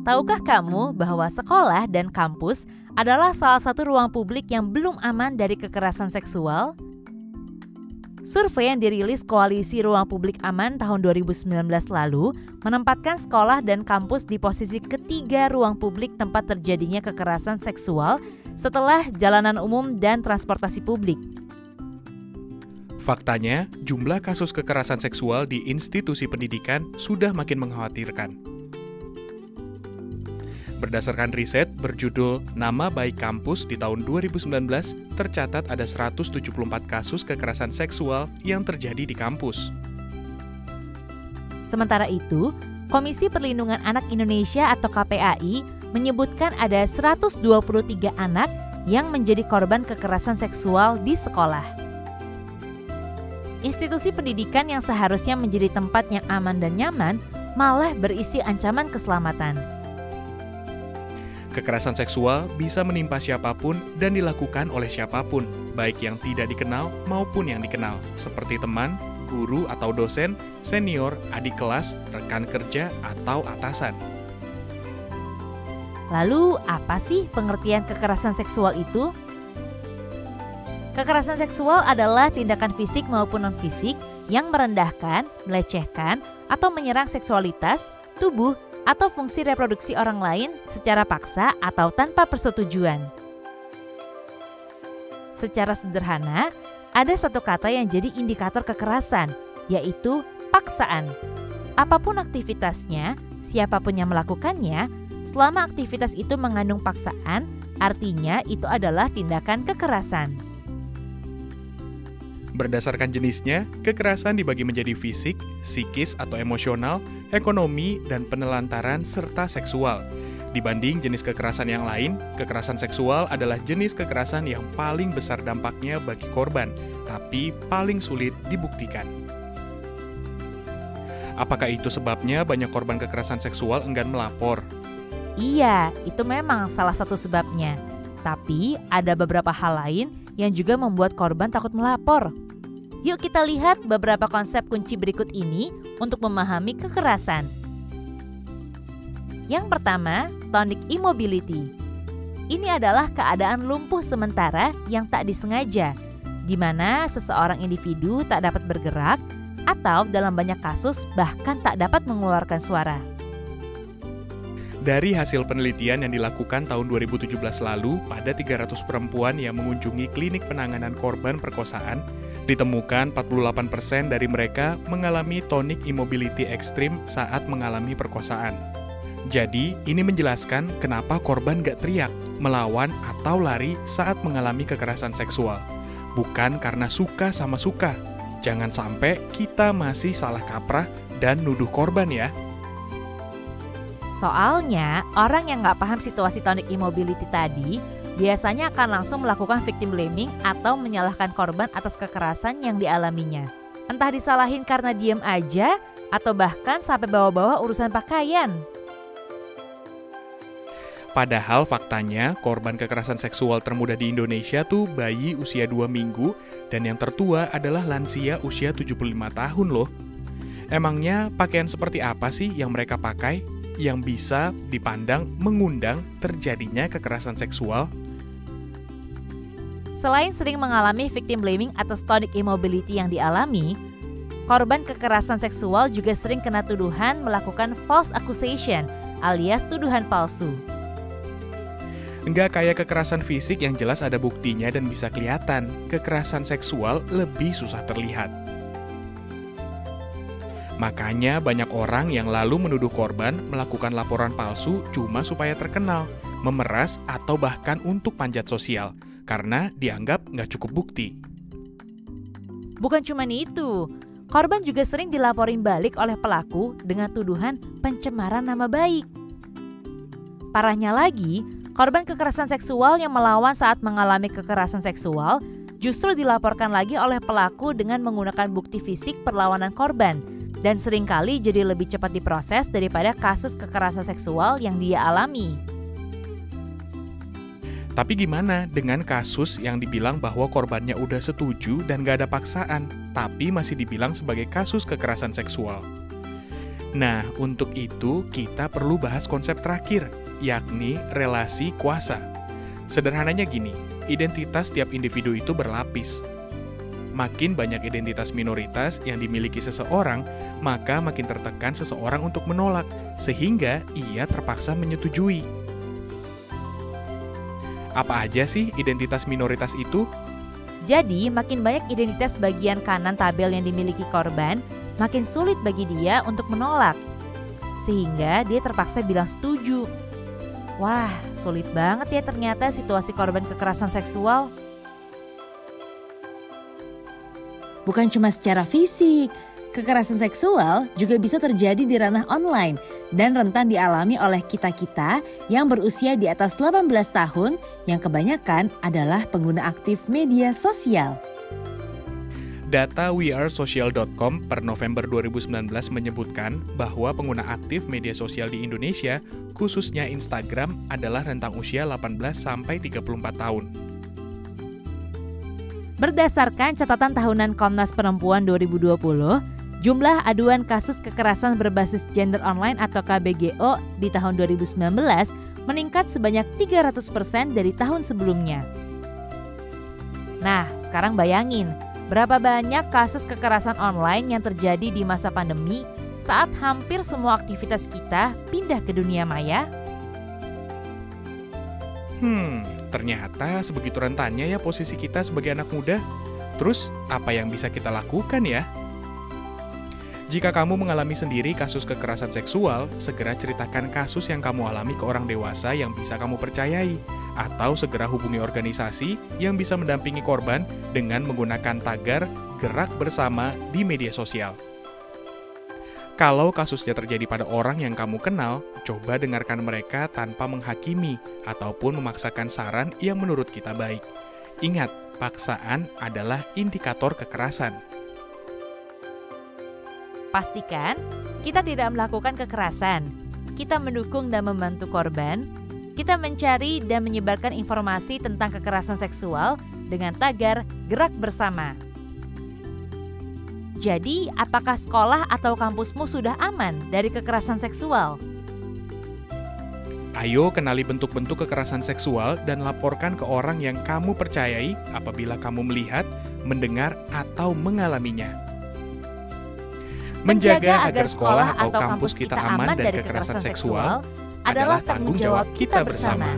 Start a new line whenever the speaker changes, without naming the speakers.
Tahukah kamu bahwa sekolah dan kampus adalah salah satu ruang publik yang belum aman dari kekerasan seksual? Survei yang dirilis Koalisi Ruang Publik Aman tahun 2019 lalu menempatkan sekolah dan kampus di posisi ketiga ruang publik tempat terjadinya kekerasan seksual setelah jalanan umum dan transportasi publik.
Faktanya, jumlah kasus kekerasan seksual di institusi pendidikan sudah makin mengkhawatirkan. Berdasarkan riset berjudul Nama Baik Kampus di tahun 2019, tercatat ada 174 kasus kekerasan seksual yang terjadi di kampus.
Sementara itu, Komisi Perlindungan Anak Indonesia atau KPAI menyebutkan ada 123 anak yang menjadi korban kekerasan seksual di sekolah. Institusi pendidikan yang seharusnya menjadi tempat yang aman dan nyaman malah berisi ancaman keselamatan.
Kekerasan seksual bisa menimpa siapapun dan dilakukan oleh siapapun, baik yang tidak dikenal maupun yang dikenal, seperti teman, guru atau dosen, senior, adik kelas, rekan kerja, atau atasan.
Lalu, apa sih pengertian kekerasan seksual itu? Kekerasan seksual adalah tindakan fisik maupun non-fisik yang merendahkan, melecehkan, atau menyerang seksualitas, tubuh, atau fungsi reproduksi orang lain secara paksa atau tanpa persetujuan. Secara sederhana, ada satu kata yang jadi indikator kekerasan, yaitu paksaan. Apapun aktivitasnya, siapapun yang melakukannya, selama aktivitas itu mengandung paksaan, artinya itu adalah tindakan kekerasan.
Berdasarkan jenisnya, kekerasan dibagi menjadi fisik, psikis atau emosional, ekonomi, dan penelantaran serta seksual. Dibanding jenis kekerasan yang lain, kekerasan seksual adalah jenis kekerasan yang paling besar dampaknya bagi korban, tapi paling sulit dibuktikan. Apakah itu sebabnya banyak korban kekerasan seksual enggan melapor?
Iya, itu memang salah satu sebabnya. Tapi ada beberapa hal lain yang juga membuat korban takut melapor. Yuk kita lihat beberapa konsep kunci berikut ini untuk memahami kekerasan. Yang pertama, tonic immobility. Ini adalah keadaan lumpuh sementara yang tak disengaja, di mana seseorang individu tak dapat bergerak atau dalam banyak kasus bahkan tak dapat mengeluarkan suara.
Dari hasil penelitian yang dilakukan tahun 2017 lalu pada 300 perempuan yang mengunjungi klinik penanganan korban perkosaan, ditemukan 48% dari mereka mengalami tonic immobility ekstrim saat mengalami perkosaan. Jadi, ini menjelaskan kenapa korban gak teriak, melawan, atau lari saat mengalami kekerasan seksual. Bukan karena suka sama suka. Jangan sampai kita masih salah kaprah dan nuduh korban ya.
Soalnya, orang yang nggak paham situasi tonic immobility tadi biasanya akan langsung melakukan victim blaming atau menyalahkan korban atas kekerasan yang dialaminya. Entah disalahin karena diem aja atau bahkan sampai bawa-bawa urusan pakaian.
Padahal faktanya korban kekerasan seksual termuda di Indonesia tuh bayi usia 2 minggu dan yang tertua adalah lansia usia 75 tahun loh. Emangnya pakaian seperti apa sih yang mereka pakai yang bisa dipandang mengundang terjadinya kekerasan seksual?
Selain sering mengalami victim blaming atas tonic immobility yang dialami, korban kekerasan seksual juga sering kena tuduhan melakukan false accusation alias tuduhan palsu.
Enggak kayak kekerasan fisik yang jelas ada buktinya dan bisa kelihatan, kekerasan seksual lebih susah terlihat. Makanya banyak orang yang lalu menuduh korban melakukan laporan palsu cuma supaya terkenal, memeras, atau bahkan untuk panjat sosial, karena dianggap nggak cukup bukti.
Bukan cuma itu, korban juga sering dilaporin balik oleh pelaku dengan tuduhan pencemaran nama baik. Parahnya lagi, korban kekerasan seksual yang melawan saat mengalami kekerasan seksual justru dilaporkan lagi oleh pelaku dengan menggunakan bukti fisik perlawanan korban, dan seringkali jadi lebih cepat diproses daripada kasus kekerasan seksual yang dia alami.
Tapi gimana dengan kasus yang dibilang bahwa korbannya udah setuju dan gak ada paksaan, tapi masih dibilang sebagai kasus kekerasan seksual? Nah, untuk itu kita perlu bahas konsep terakhir, yakni relasi kuasa. Sederhananya gini, identitas tiap individu itu berlapis. Makin banyak identitas minoritas yang dimiliki seseorang, maka makin tertekan seseorang untuk menolak, sehingga ia terpaksa menyetujui. Apa aja sih identitas minoritas itu?
Jadi, makin banyak identitas bagian kanan tabel yang dimiliki korban, makin sulit bagi dia untuk menolak. Sehingga dia terpaksa bilang setuju. Wah, sulit banget ya ternyata situasi korban kekerasan seksual.
Bukan cuma secara fisik, kekerasan seksual juga bisa terjadi di ranah online dan rentan dialami oleh kita-kita yang berusia di atas 18 tahun yang kebanyakan adalah pengguna aktif media sosial.
Data wearesocial.com per November 2019 menyebutkan bahwa pengguna aktif media sosial di Indonesia, khususnya Instagram, adalah rentang usia 18-34 tahun.
Berdasarkan catatan tahunan Komnas Perempuan 2020, jumlah aduan kasus kekerasan berbasis gender online atau KBGO di tahun 2019 meningkat sebanyak 300% dari tahun sebelumnya. Nah, sekarang bayangin, berapa banyak kasus kekerasan online yang terjadi di masa pandemi saat hampir semua aktivitas kita pindah ke dunia maya?
Ternyata sebegitu rentannya ya posisi kita sebagai anak muda. Terus, apa yang bisa kita lakukan ya? Jika kamu mengalami sendiri kasus kekerasan seksual, segera ceritakan kasus yang kamu alami ke orang dewasa yang bisa kamu percayai. Atau segera hubungi organisasi yang bisa mendampingi korban dengan menggunakan tagar gerak bersama di media sosial. Kalau kasusnya terjadi pada orang yang kamu kenal, coba dengarkan mereka tanpa menghakimi ataupun memaksakan saran yang menurut kita baik. Ingat, paksaan adalah indikator kekerasan.
Pastikan kita tidak melakukan kekerasan. Kita mendukung dan membantu korban. Kita mencari dan menyebarkan informasi tentang kekerasan seksual dengan tagar gerak bersama. Jadi, apakah sekolah atau kampusmu sudah aman dari kekerasan seksual?
Ayo kenali bentuk-bentuk kekerasan seksual dan laporkan ke orang yang kamu percayai apabila kamu melihat, mendengar, atau mengalaminya. Menjaga agar sekolah atau kampus kita aman dari kekerasan seksual adalah tanggung jawab kita bersama.